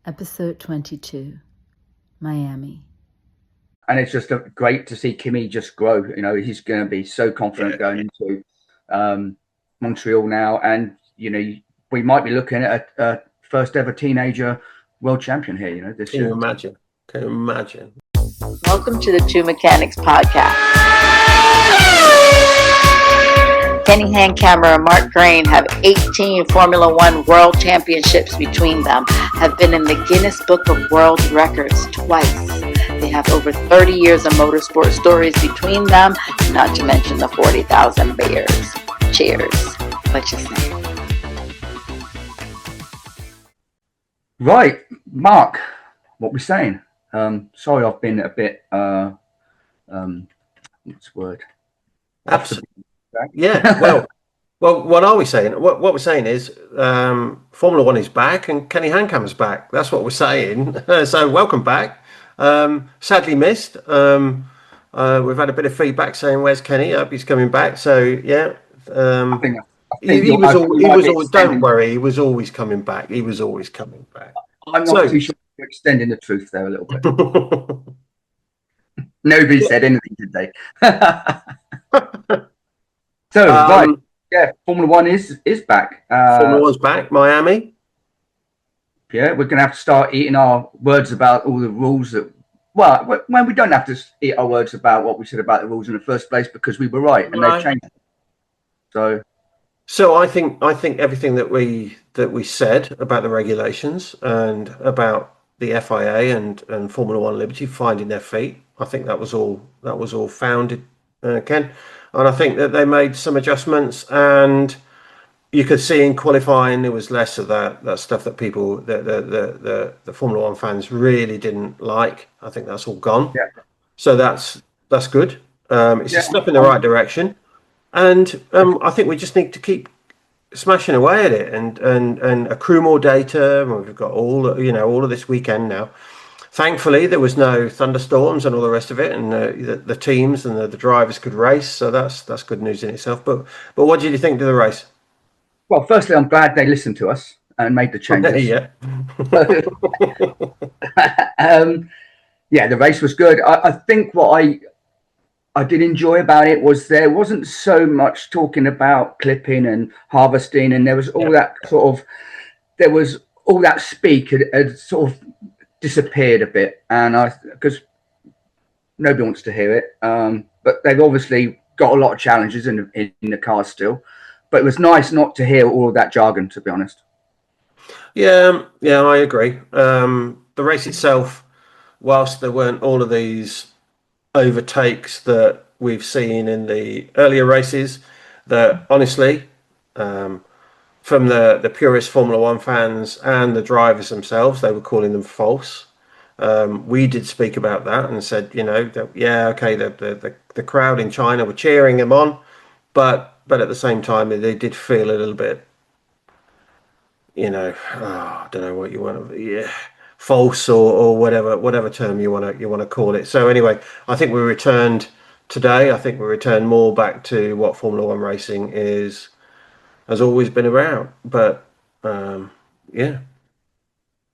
Episode 22, Miami. And it's just great to see Kimi just grow. You know, he's going to be so confident going into Montreal now. And, you know, we might be looking at a first ever teenager world champion here, you know, this year. Can you imagine? Can you imagine? Welcome to the Two Mechanics podcast. Kenny Handkammer and Mark Grain have 18 Formula One World Championships between them, have been in the Guinness Book of World Records twice. They have over 30 years of motorsport stories between them, not to mention the 40,000 beers. Cheers. What you say? Right, Mark, what we're saying. Sorry, I've been a bit, what's the word? Absolutely. Yeah, well, what are we saying? What we're saying is Formula One is back and Kenny Handkammer's back. That's what we're saying. So welcome back. Sadly missed. We've had a bit of feedback saying, "Where's Kenny?" I hope he's coming back. So yeah, I think he was always. Don't worry, he was always coming back. He was always coming back. I'm not too sure you're extending the truth there a little bit. Nobody said anything, did they? So, right, yeah, Formula One is back. Formula One's back, Miami. Yeah, we're going to have to start eating our words about all the rules that. Well, we don't have to eat our words about what we said about the rules in the first place because we were right and they've changed. So I think everything that we said about the regulations and about the FIA and Formula One Liberty finding their feet, I think that was all founded, Ken. And I think that they made some adjustments, and you could see in qualifying there was less of that stuff that people, the Formula One fans really didn't like. I think that's all gone. Yeah. So that's good. It's a step in the right direction, and I think we just need to keep smashing away at it and accrue more data. We've got all of this weekend now. Thankfully, there was no thunderstorms and all the rest of it, and the teams and the drivers could race. So that's good news in itself. But what did you think of the race? Well, firstly, I'm glad they listened to us and made the changes. Yeah. Yeah, the race was good. I think what I did enjoy about it was there wasn't so much talking about clipping and harvesting, and there was all that speak had sort of disappeared a bit, and because nobody wants to hear it, but they've obviously got a lot of challenges in the cars still. But it was nice not to hear all of that jargon, to be honest. Yeah, I agree. The race itself, whilst there weren't all of these overtakes that we've seen in the earlier races, that honestly, from the purist Formula One fans and the drivers themselves, they were calling them false. We did speak about that and said, the crowd in China were cheering him on, but at the same time they did feel a little bit, I don't know what you want to, false or whatever term you want to call it. So anyway, I think we returned today. I think we returned more back to what Formula One racing has always been around. But yeah.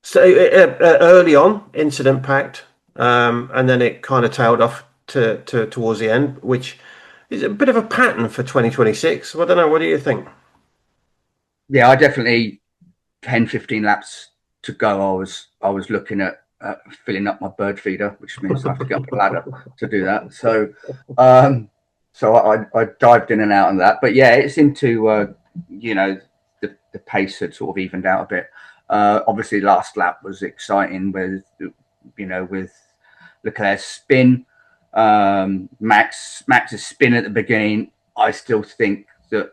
So early on, incident packed, and then it kind of tailed off to towards the end, which is a bit of a pattern for 2026. I don't know. What do you think? Yeah, I definitely 10-15 laps to go. I was looking at filling up my bird feeder, which means I have to get up a ladder to do that. So I dived in and out on that. But yeah, it seemed to the pace had sort of evened out a bit. Obviously, last lap was exciting with Leclerc's spin, Max's spin at the beginning. I still think that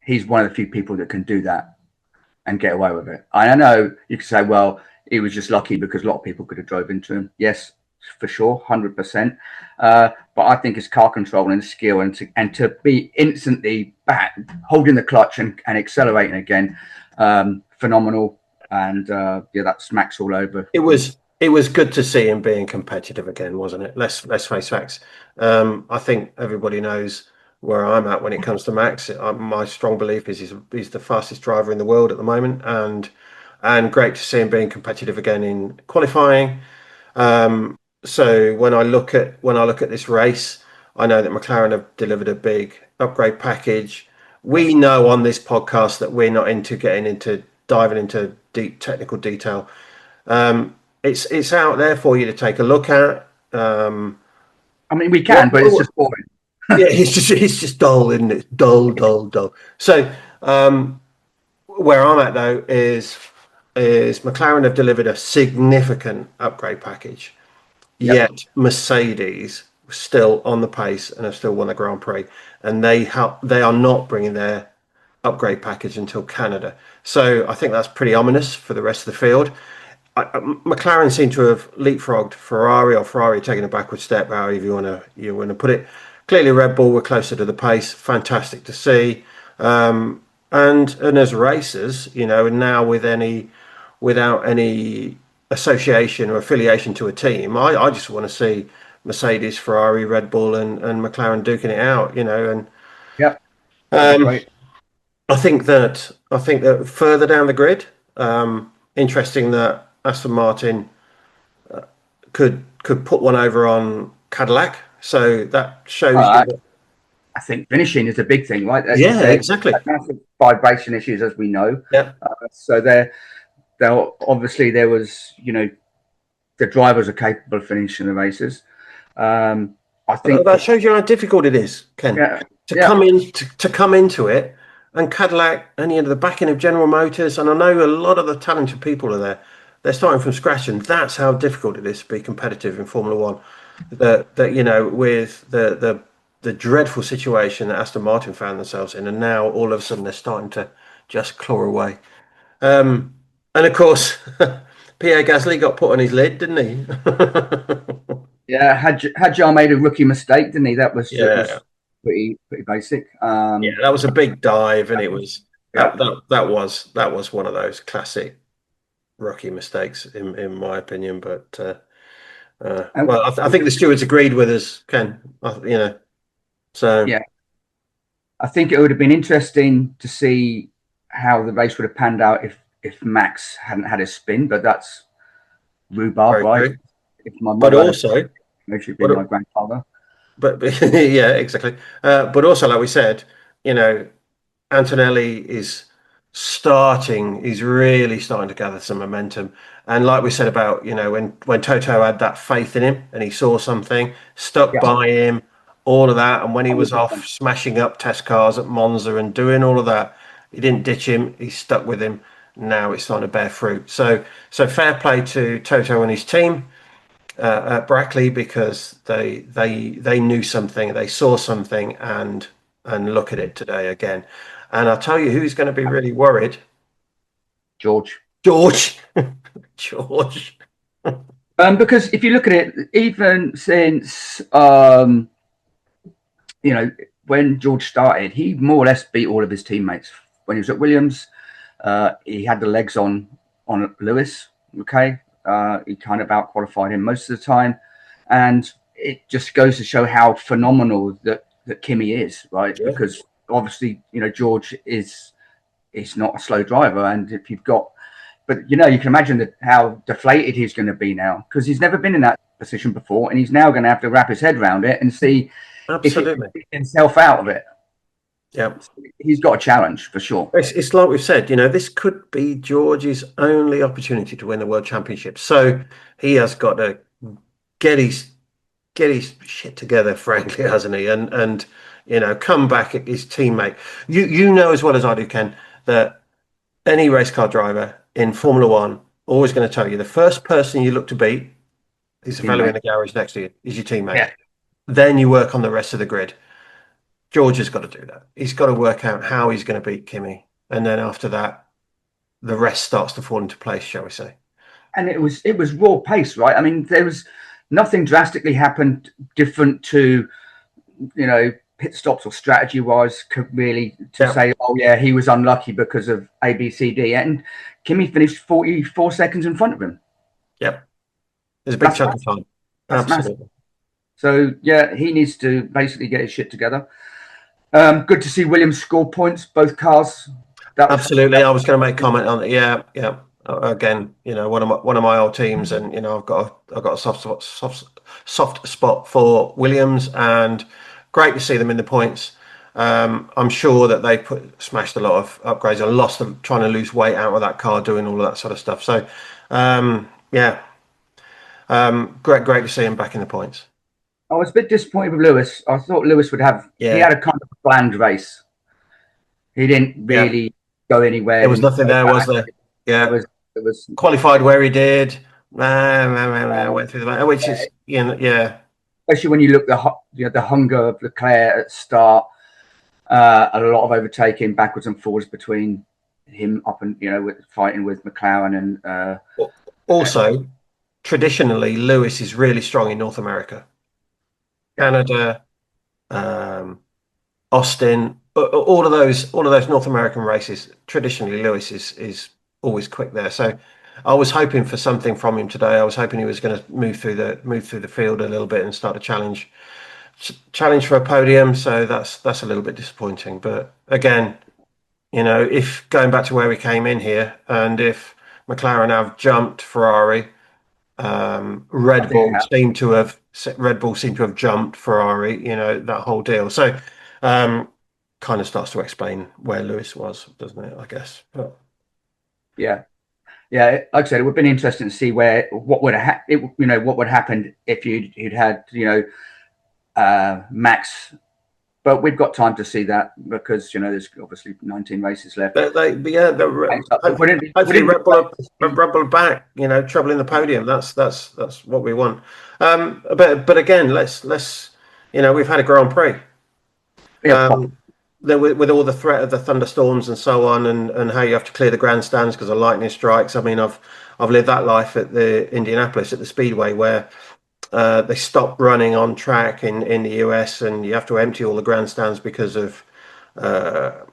he's one of the few people that can do that and get away with it. I know you could say, well, he was just lucky because a lot of people could have drove into him. Yes, for sure, 100%. But I think his car control and skill and to be instantly back, holding the clutch and accelerating again, phenomenal. And that's Max all over. It was good to see him being competitive again, wasn't it? Let's face facts. I think everybody knows where I'm at when it comes to Max. My strong belief is he's the fastest driver in the world at the moment, and and great to see him being competitive again in qualifying. So when I look at this race, I know that McLaren have delivered a big upgrade package. We know on this podcast that we're not into diving into deep technical detail. It's out there for you to take a look at. I mean, we can, but it's just boring. Yeah, it's just dull, isn't it? Dull. So where I'm at though is McLaren have delivered a significant upgrade package. Yep. Yet Mercedes still on the pace and have still won the Grand Prix, and they are not bringing their upgrade package until Canada. So I think that's pretty ominous for the rest of the field. McLaren seem to have leapfrogged Ferrari, or Ferrari taking a backward step, however you want to put it. Clearly, Red Bull were closer to the pace. Fantastic to see. And as racers, and now without any association or affiliation to a team, I just want to see Mercedes, Ferrari, Red Bull, and McLaren duking it out. And Yep. Right. I think that further down the grid, interesting that Aston Martin could put one over on Cadillac. So that shows you that, I think finishing is a big thing, right? yeah, exactly. Massive vibration issues, as we know. Yeah. So there obviously there was, the drivers are capable of finishing the races. I think that shows you how difficult it is, Ken, to come into it. And Cadillac, and the backing of General Motors, and I know a lot of the talented people are there. They're starting from scratch, and that's how difficult it is to be competitive in Formula One. That with the dreadful situation that Aston Martin found themselves in, and now all of a sudden they're starting to just claw away. And of course, Pierre Gasly got put on his lid, didn't he? Yeah, Hadjar made a rookie mistake, didn't he? That was pretty basic. That was a big dive, and it was that was one of those classic rookie mistakes in my opinion. But I think the stewards agreed with us, Ken. So yeah, I think it would have been interesting to see how the race would have panned out if Max hadn't had his spin, but that's rhubarb, right? But also, should be my grandfather. But yeah, exactly. But also, like we said, Antonelli is he's really starting to gather some momentum. And like we said about, when Toto had that faith in him and he saw something, stuck by him, all of that. And when he was off smashing up test cars at Monza and doing all of that, he didn't ditch him. He stuck with him. Now it's starting to bear fruit. So fair play to Toto and his team at Brackley, because they knew something, they saw something, and look at it today again. And I'll tell you who's going to be really worried. George. Because if you look at it, even since when George started, he more or less beat all of his teammates. When he was at Williams, he had the legs on Lewis. Okay, he kind of out-qualified him most of the time, and it just goes to show how phenomenal that Kimi is, right? Yeah. Because obviously, George is not a slow driver, and if you've got, but you can imagine how deflated he's going to be now, because he's never been in that position before, and he's now going to have to wrap his head around it and see if he can get himself out of it. Yeah, he's got a challenge for sure. It's like we've said, this could be George's only opportunity to win the World Championship. So he has got to get his shit together, frankly, hasn't he? And come back at his teammate. You know as well as I do, Ken, that any race car driver in Formula One always going to tell you the first person you look to beat is the fellow in the garage next to you, is your teammate. Yeah. Then you work on the rest of the grid. George has got to do that. He's got to work out how he's going to beat Kimi, and then after that, the rest starts to fall into place, shall we say? And it was raw pace, right? I mean, there was nothing drastically happened different to, pit stops or strategy wise, really to say, oh yeah, he was unlucky because of A, B, C, D, and Kimi finished 44 seconds in front of him. Yep, there's a big chunk of time. Absolutely. Massive. So yeah, he needs to basically get his shit together. Good to see Williams score points, both cars. Absolutely. I was going to make a comment on it. Yeah. Again, one of my old teams, and I've got a soft spot for Williams, and great to see them in the points. I'm sure that they smashed a lot of upgrades and lost them trying to lose weight out of that car, doing all of that sort of stuff. So, yeah, great to see him back in the points. I was a bit disappointed with Lewis. I thought Lewis would have. Yeah. He had a kind of bland race. He didn't really go anywhere. There was nothing there, was there? Yeah. It was qualified where he did. Went through the which is yeah. Especially when you look the hunger of Leclerc at start. A lot of overtaking backwards and forwards between him up and fighting with McLaren and. Also, traditionally, Lewis is really strong in North America, Canada, Austin, all of those North American races. Traditionally, Lewis is always quick there. So, I was hoping for something from him today. I was hoping he was going to move through the field a little bit and start a challenge for a podium. So that's a little bit disappointing. But again, if going back to where we came in here, and if McLaren have jumped Ferrari, Red Bull seem to have jumped Ferrari. That whole deal. So kind of starts to explain where Lewis was, doesn't it? I guess. But yeah. Like I said, it would have been interesting to see what would happen if you'd had Max, but we've got time to see that because there's obviously 19 races left. Hopefully Red Bull are back, troubling the podium. That's what we want. But again, let's we've had a Grand Prix. With all the threat of the thunderstorms and so on, and how you have to clear the grandstands because of lightning strikes. I mean, I've lived that life at the Indianapolis at the Speedway where they stop running on track in the US, and you have to empty all the grandstands because of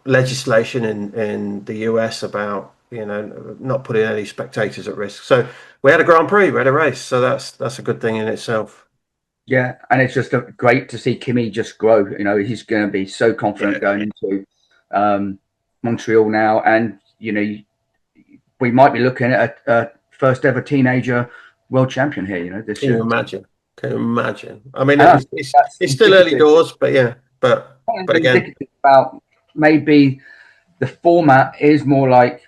legislation in the US about not putting any spectators at risk. So we had a Grand Prix, we had a race, so that's a good thing in itself. Yeah, and it's just great to see Kimi just grow. He's going to be so confident going into Montreal now, and we might be looking at a first ever teenager world champion here. This year. Can you imagine? I mean, it's still early doors, but yeah, but again, about maybe the format is more like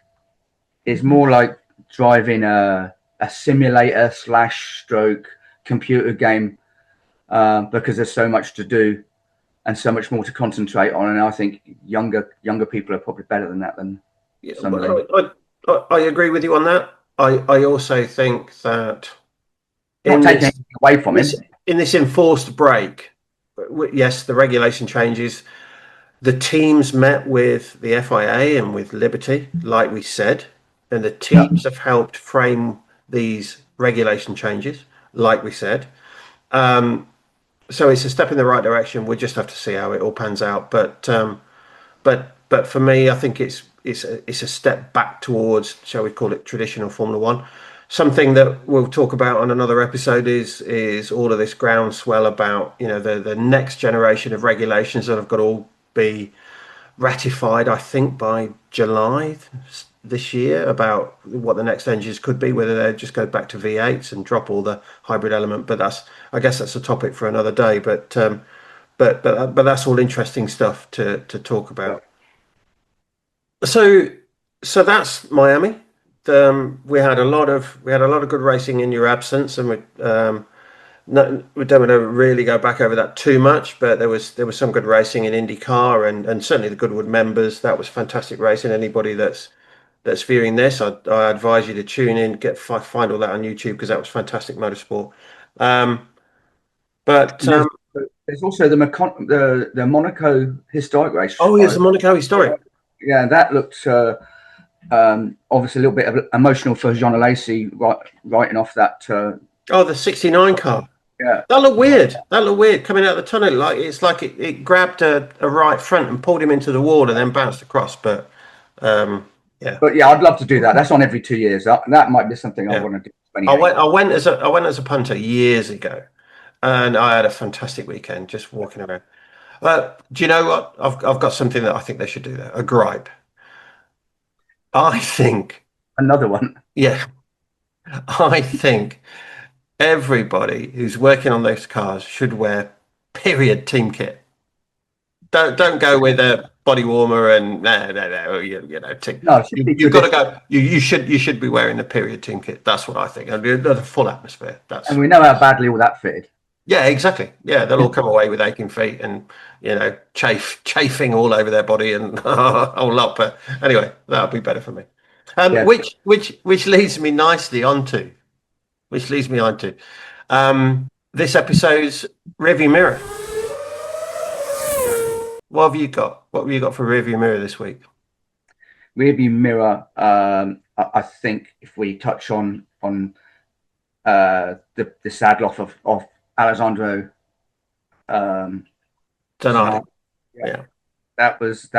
driving a simulator / stroke computer game. Because there's so much to do and so much more to concentrate on, and I think younger people are probably better than that. I agree with you on that. I also think that not taking anything away from it in this enforced break. Yes, the regulation changes. The teams met with the FIA and with Liberty, like we said, and the teams have helped frame these regulation changes, like we said. So it's a step in the right direction. We just have to see how it all pans out. But for me, I think it's a step back towards, shall we call it, traditional Formula One. Something that we'll talk about on another episode is all of this groundswell about the next generation of regulations that have got to all be ratified, I think, by July this year, about what the next engines could be, whether they just go back to V8s and drop all the hybrid element. But I guess that's a topic for another day. But that's all interesting stuff to talk about. So that's Miami. We had a lot of good racing in your absence, and we don't want to really go back over that too much. But there was some good racing in IndyCar and certainly the Goodwood members. That was fantastic racing. Anybody that's viewing this, I advise you to tune in, find all that on YouTube, because that was fantastic motorsport. But there's also the Monaco historic race. Oh, yes, the Monaco historic. Yeah, that looked obviously a little bit emotional for Jean Alesi writing off that. The '69 car. Yeah, that looked weird. Coming out of the tunnel. It's like it grabbed a right front and pulled him into the wall and then bounced across. But yeah. But yeah, I'd love to do that. That's on every 2 years. That might be something I want to do. I went as a punter years ago, and I had a fantastic weekend just walking around. Do you know what? I've got something that I think they should do there. A gripe. I think another one. Yeah, I think everybody who's working on those cars should wear period team kit. Don't go with a body warmer and no. You know, No, it should be you've got to traditional. go. You should be wearing the period team kit. That's what I think. And the full atmosphere. And we know how badly all that fitted. Yeah, exactly. Yeah, they'll all come away with aching feet and chafing all over their body and a whole lot. But anyway, that'll be better for me. Yeah. Which leads me nicely onto this episode's rearview mirror. What have you got? What have you got for rearview mirror this week? Rearview mirror. I think if we touch on the sad loss of Alessandro Zanardi. Yeah. That was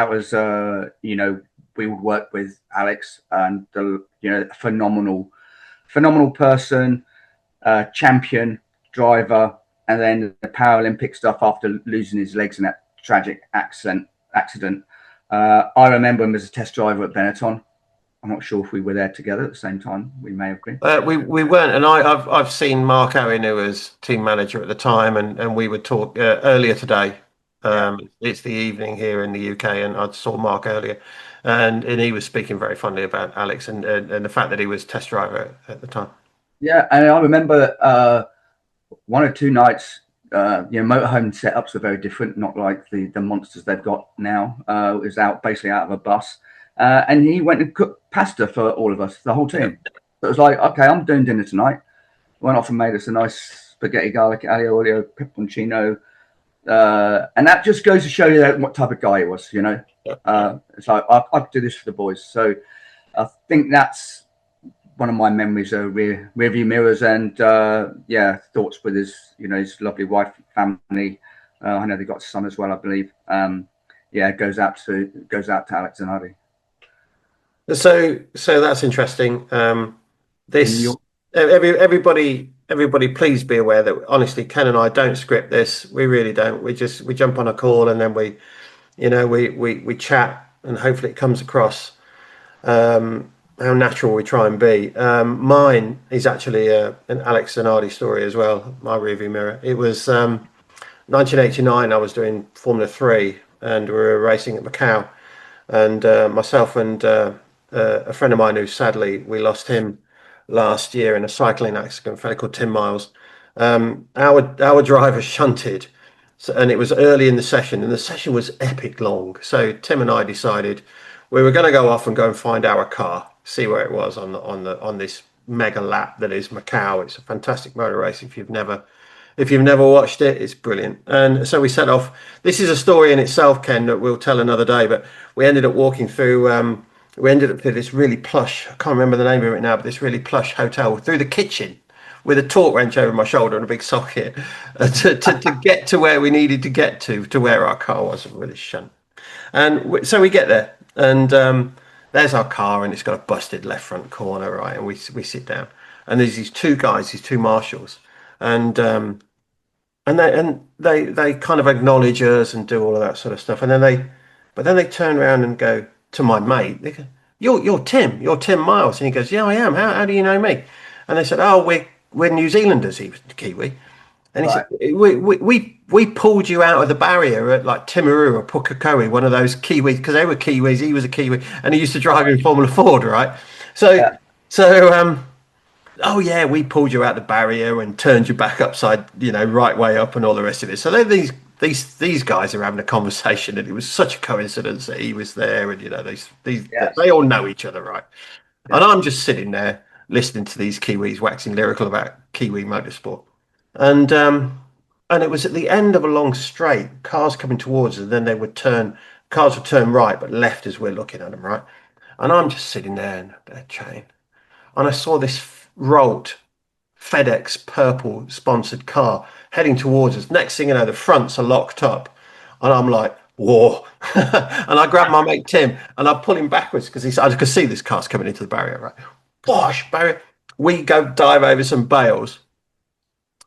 we would work with Alex and phenomenal person, champion, driver, and then the Paralympic stuff after losing his legs in that tragic accident. I remember him as a test driver at Benetton. I'm not sure if we were there together at the same time. We may have been. We weren't, and I've seen Mark Owen, who was team manager at the time, and we would talk earlier today. It's the evening here in the UK, and I saw Mark earlier, and he was speaking very fondly about Alex and the fact that he was test driver at the time. Yeah, and I remember one or two nights. Motorhome setups are very different, not like the monsters they've got now. It was basically out of a bus. And he went and cooked pasta for all of us, the whole team. So it was like, okay, I'm doing dinner tonight. Went off and made us a nice spaghetti garlic aglio olio pepperoncino. And that just goes to show you what type of guy he was, It's like, I could do this for the boys. So I think that's one of my memories of rearview mirrors and, thoughts with his lovely wife, family. I know they got a son as well, I believe. It goes out to Alex Zanardi. So that's interesting. Everybody, please be aware that honestly, Ken and I don't script this. We really don't. We jump on a call and then we chat and hopefully it comes across how natural we try and be. Mine is actually an Alex Zanardi story as well. My rearview mirror. It was 1989. I was doing Formula 3 and we were racing at Macau, and myself and a friend of mine who sadly we lost him last year in a cycling accident, a fellow called Tim Miles. Our driver shunted, and it was early in the session, and the session was epic long. So Tim and I decided we were going to go off and go and find our car, see where it was on this mega lap that is Macau. It's a fantastic motor race. If you've never watched it, it's brilliant. And so we set off. This is a story in itself, Ken, that we'll tell another day. But we ended up walking through. We ended up through this really plush, I can't remember the name of it now, but this really plush hotel through the kitchen with a torque wrench over my shoulder and a big socket to get to where we needed to get to where our car was with this shunt. And so we get there and there's our car and it's got a busted left front corner, right? And we sit down and there's these two guys, these two marshals, and they kind of acknowledge us and do all of that sort of stuff. And then they turn around and go to my mate, they go, you're Tim Miles. And he goes, yeah, I am. How do you know me? And they said, oh, we're New Zealanders. He was Kiwi. And he said, we pulled you out of the barrier at like Timaru or Pukekohe, one of those Kiwis, because they were Kiwis. He was a Kiwi and he used to drive in Formula Ford, right? Oh yeah, we pulled you out the barrier and turned you back upside, right way up and all the rest of it. So these guys are having a conversation, and it was such a coincidence that he was there, and they all know each other, right? Yeah. And I'm just sitting there listening to these Kiwis waxing lyrical about Kiwi motorsport, and it was at the end of a long straight, cars coming towards us, and then cars would turn right but left as we're looking at them, right? And I'm just sitting there and they're chatting, and I saw this Rolt FedEx purple sponsored car heading towards us. Next thing you know, the fronts are locked up, and I'm like, whoa. And I grab my mate Tim and I pull him backwards because I could see this car's coming into the barrier, right? Bosh, barrier. We go dive over some bales,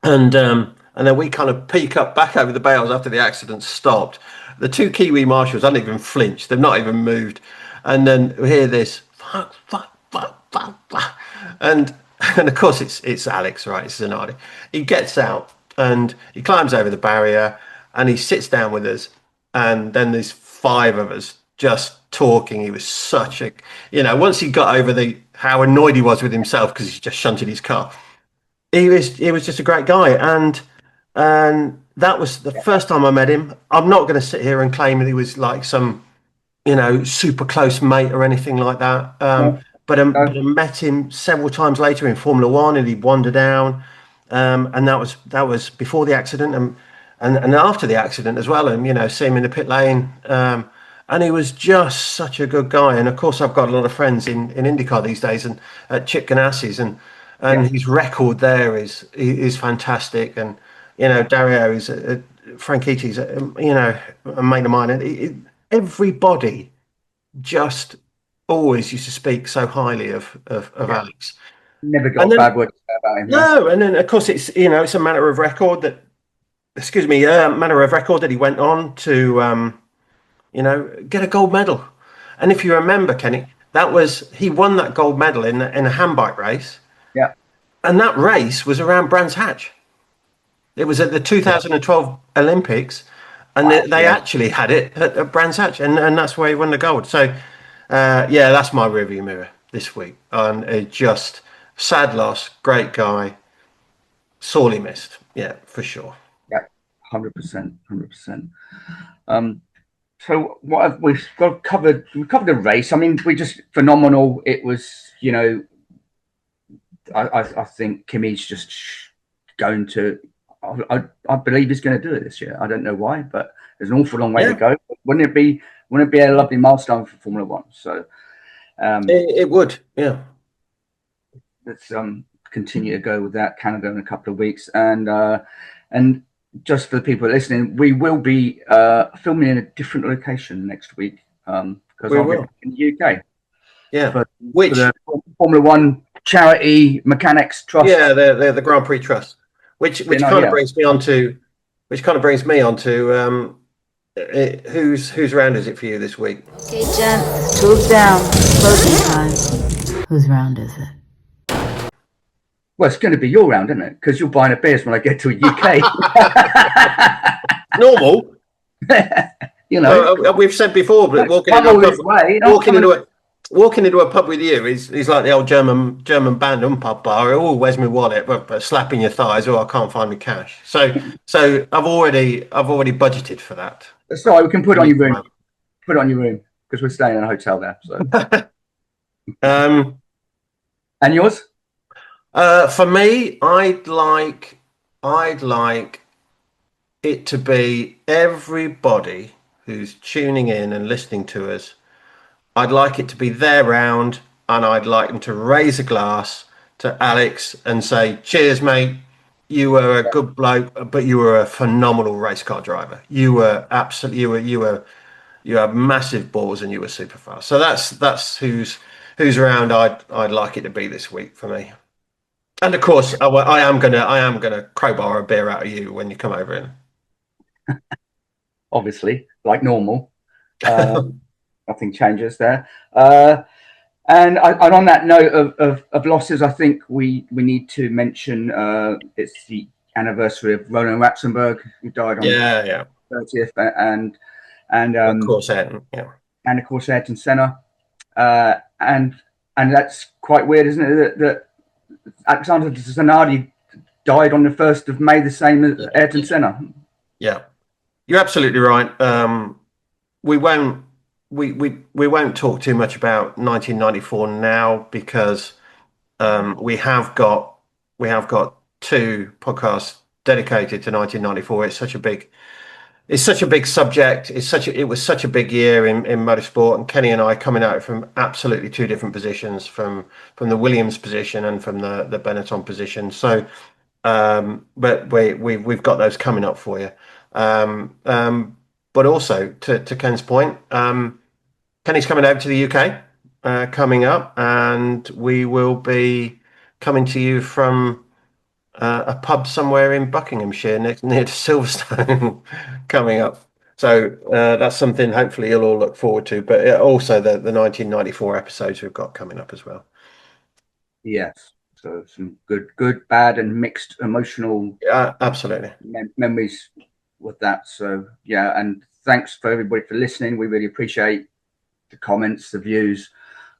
and then we kind of peek up back over the bales after the accident stopped. The two Kiwi marshals hadn't even flinched, they've not even moved, and then we hear this fuck, blah, blah. And of course it's Alex, right? It's Zanardi. He gets out and he climbs over the barrier and he sits down with us. And then there's 5 of us just talking. He was such a, once he got over how annoyed he was with himself because he just shunted his car. He was just a great guy, and that was the first time I met him. I'm not going to sit here and claim that he was like some, super close mate or anything like that. But I met him several times later in Formula One, and he'd wander down, and that was before the accident and after the accident as well. And see him in the pit lane, and he was just such a good guy. And of course, I've got a lot of friends in IndyCar these days, and at Chip Ganassi's, and his record there is fantastic. And Dario is Franchitti's, a mate of mine, and everybody just always used to speak so highly of Alex. Never got a bad word to say about him. No, and then of course it's it's a matter of record that, matter of record that he went on to get a gold medal. And if you remember, Kenny, he won that gold medal in a handbike race. Yeah. And that race was around Brands Hatch. It was at the 2012 Olympics, and they actually had it at Brands Hatch, and that's where he won the gold. So, that's my rearview mirror this week. And just sad loss, great guy, sorely missed. Yeah, for sure. Yeah, 100%, 100%. So what have we covered? We covered the race. I mean, we just phenomenal. It was, I think Kimi's just going to. I believe he's going to do it this year. I don't know why, but there's an awful long way to go. Wouldn't it be a lovely milestone for Formula One? So it would, yeah. Let's continue to go with that. Canada in a couple of weeks, and just for the people listening, we will be filming in a different location next week because I'll be in the UK. Yeah, for the Formula One Charity Mechanics Trust. Yeah, they're the Grand Prix Trust, which kind of brings me on to whose round is it for you this week? Okay, gents, move down. Closing time. Whose round is it? Well, it's going to be your round, isn't it? Because you're buying a beers when I get to UK. Normal. We've said before, but walking into a pub with you is like the old German band pub bar. Oh, where's my wallet? But slapping your thighs. Oh, I can't find my cash. So I've already budgeted for that. Sorry, we can put it on your room. Put it on your room because we're staying in a hotel there. So. And yours? For me, I'd like it to be everybody who's tuning in and listening to us. I'd like it to be their round, and I'd like them to raise a glass to Alex and say, "Cheers, mate. You were a good bloke, but you were a phenomenal race car driver. You were absolutely, you had massive balls, and you were super fast." So that's whose round I'd like it to be this week for me. And of course, I am gonna crowbar a beer out of you when you come over in. Obviously, like normal. Nothing changes there. And on that note of losses, I think we need to mention it's the anniversary of Roland Ratzenberg, who died on the 30th, and of course Ayrton, and of course Ayrton Senna, and that's quite weird, isn't it? That Alexander Zanardi died on the 1st of May, the same as Ayrton Senna. Yeah, you're absolutely right. We won't talk too much about 1994 now because we have got 2 podcasts dedicated to 1994. It's such a big subject. It was such a big year in motorsport, and Kenny and I coming out from absolutely 2 different positions, from the Williams position and from the Benetton position. So, but we've got those coming up for you. But also to Ken's point, Kenny's coming over to the UK coming up, and we will be coming to you from a pub somewhere in Buckinghamshire near to Silverstone coming up. So that's something hopefully you'll all look forward to, but also the 1994 episodes we've got coming up as well. Yes. So some good, bad, and mixed emotional Absolutely. memories with that. So yeah, and thanks for everybody for listening. We really appreciate the comments, the views.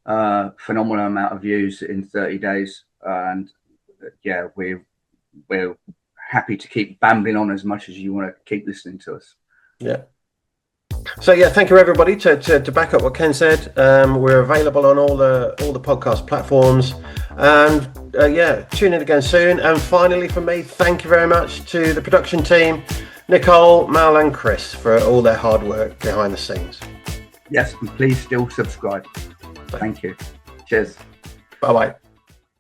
Phenomenal amount of views in 30 days, and yeah, we're happy to keep bambling on as much as you want to keep listening to us. Yeah. So yeah, thank you everybody. To back up what Ken said, we're available on all the podcast platforms, and yeah, tune in again soon. And finally, from me, thank you very much to the production team, Nichole, Mal, and Chris, for all their hard work behind the scenes. Yes, and please still subscribe. Thank you. Cheers. Bye bye.